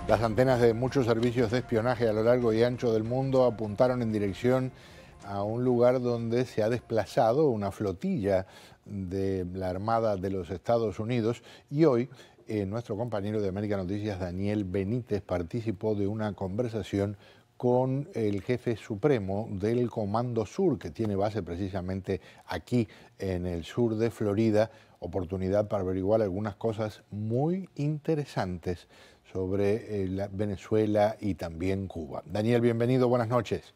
Las antenas de muchos servicios de espionaje a lo largo y ancho del mundo apuntaron en dirección a un lugar donde se ha desplazado una flotilla de la Armada de los Estados Unidos y hoy nuestro compañero de América Noticias, Daniel Benítez, participó de una conversación con el jefe supremo del Comando Sur, que tiene base precisamente aquí en el sur de Florida, oportunidad para averiguar algunas cosas muy interesantes sobre Venezuela y también Cuba. Daniel, bienvenido, buenas noches.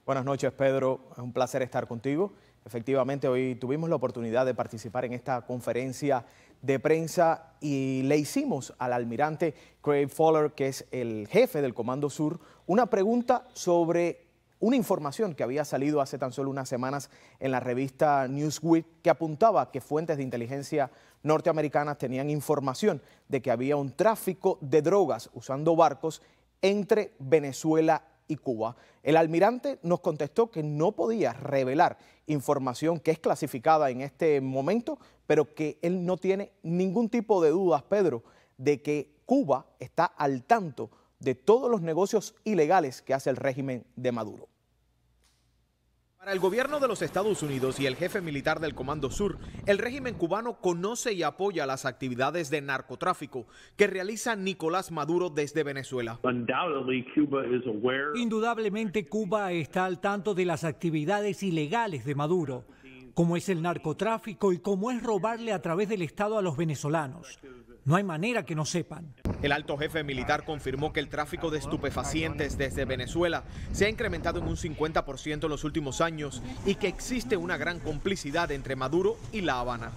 Buenas noches, Pedro, es un placer estar contigo. Efectivamente, hoy tuvimos la oportunidad de participar en esta conferencia de prensa y le hicimos al almirante Craig Fowler, que es el jefe del Comando Sur, una pregunta sobre una información que había salido hace tan solo unas semanas en la revista Newsweek, que apuntaba que fuentes de inteligencia norteamericanas tenían información de que había un tráfico de drogas usando barcos entre Venezuela y Cuba. El almirante nos contestó que no podía revelar información que es clasificada en este momento, pero que él no tiene ningún tipo de dudas, Pedro, de que Cuba está al tanto de todos los negocios ilegales que hace el régimen de Maduro. Para el gobierno de los Estados Unidos y el jefe militar del Comando Sur, el régimen cubano conoce y apoya las actividades de narcotráfico que realiza Nicolás Maduro desde Venezuela. Indudablemente Cuba está al tanto de las actividades ilegales de Maduro, como es el narcotráfico y como es robarle a través del Estado a los venezolanos. No hay manera que no sepan. El alto jefe militar confirmó que el tráfico de estupefacientes desde Venezuela se ha incrementado en un 50% en los últimos años y que existe una gran complicidad entre Maduro y La Habana.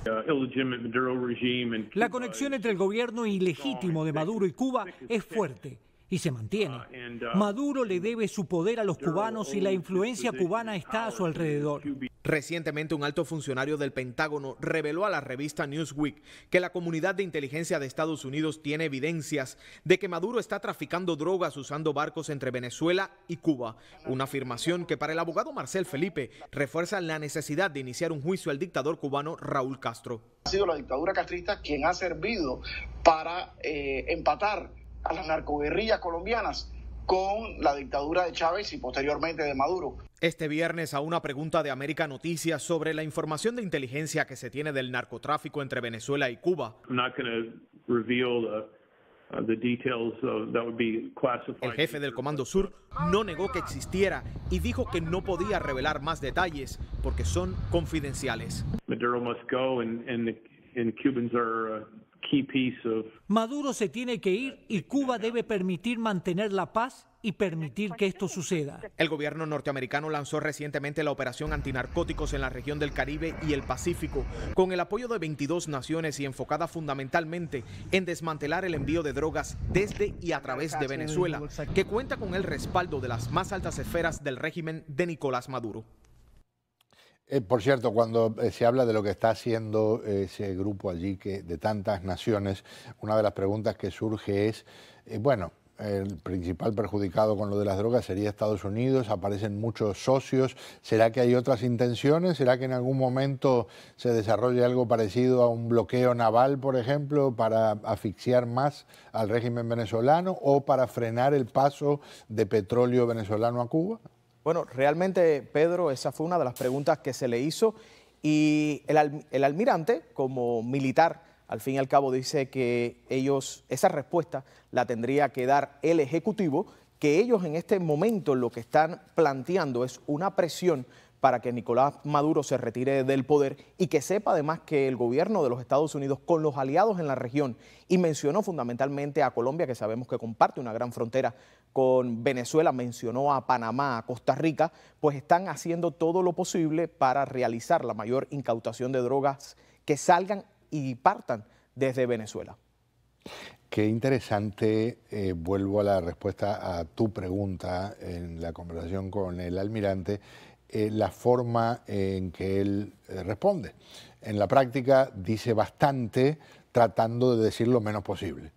La conexión entre el gobierno ilegítimo de Maduro y Cuba es fuerte y se mantiene. Maduro le debe su poder a los cubanos y la influencia cubana está a su alrededor. Recientemente, un alto funcionario del Pentágono reveló a la revista Newsweek que la comunidad de inteligencia de Estados Unidos tiene evidencias de que Maduro está traficando drogas usando barcos entre Venezuela y Cuba. Una afirmación que para el abogado Marcel Felipe refuerza la necesidad de iniciar un juicio al dictador cubano Raúl Castro. Ha sido la dictadura castrista quien ha servido para empatar a las narcoguerrillas colombianas con la dictadura de Chávez y posteriormente de Maduro. Este viernes, a una pregunta de América Noticias sobre la información de inteligencia que se tiene del narcotráfico entre Venezuela y Cuba, el jefe del Comando Sur no negó que existiera y dijo que no podía revelar más detalles porque son confidenciales. Maduro se tiene que ir y Cuba debe permitir mantener la paz y permitir que esto suceda. El gobierno norteamericano lanzó recientemente la operación antinarcóticos en la región del Caribe y el Pacífico, con el apoyo de 22 naciones y enfocada fundamentalmente en desmantelar el envío de drogas desde y a través de Venezuela, que cuenta con el respaldo de las más altas esferas del régimen de Nicolás Maduro. Por cierto, cuando se habla de lo que está haciendo ese grupo allí de tantas naciones, una de las preguntas que surge es, bueno, el principal perjudicado con lo de las drogas sería Estados Unidos, aparecen muchos socios, ¿será que hay otras intenciones? ¿Será que en algún momento se desarrolle algo parecido a un bloqueo naval, por ejemplo, para asfixiar más al régimen venezolano o para frenar el paso de petróleo venezolano a Cuba? Bueno, realmente, Pedro, esa fue una de las preguntas que se le hizo y el almirante, como militar, al fin y al cabo dice que esa respuesta la tendría que dar el Ejecutivo, que ellos en este momento lo que están planteando es una presión para que Nicolás Maduro se retire del poder y que sepa además que el gobierno de los Estados Unidos con los aliados en la región, y mencionó fundamentalmente a Colombia, que sabemos que comparte una gran frontera con Venezuela, mencionó a Panamá, a Costa Rica, pues están haciendo todo lo posible para realizar la mayor incautación de drogas que salgan y partan desde Venezuela. Qué interesante, vuelvo a la respuesta a tu pregunta en la conversación con el almirante, la forma en que él responde. En la práctica dice bastante tratando de decir lo menos posible.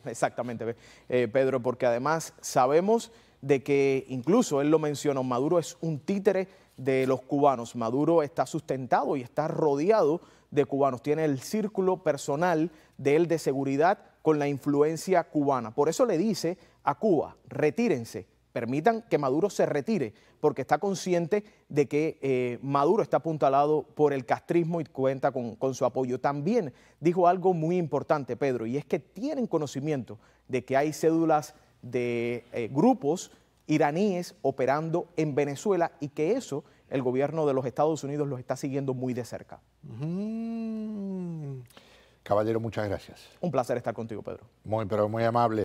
Exactamente, Pedro, porque además sabemos de que incluso él lo mencionó, Maduro es un títere de los cubanos. Maduro está sustentado y está rodeado de cubanos. Tiene el círculo personal de él de seguridad con la influencia cubana. Por eso le dice a Cuba, retírense, permitan que Maduro se retire, porque está consciente de que Maduro está apuntalado por el castrismo y cuenta con su apoyo. También dijo algo muy importante, Pedro, y es que tienen conocimiento de que hay cédulas de grupos iraníes operando en Venezuela y que eso el gobierno de los Estados Unidos los está siguiendo muy de cerca. Caballero, muchas gracias. Un placer estar contigo, Pedro. Pero muy amable.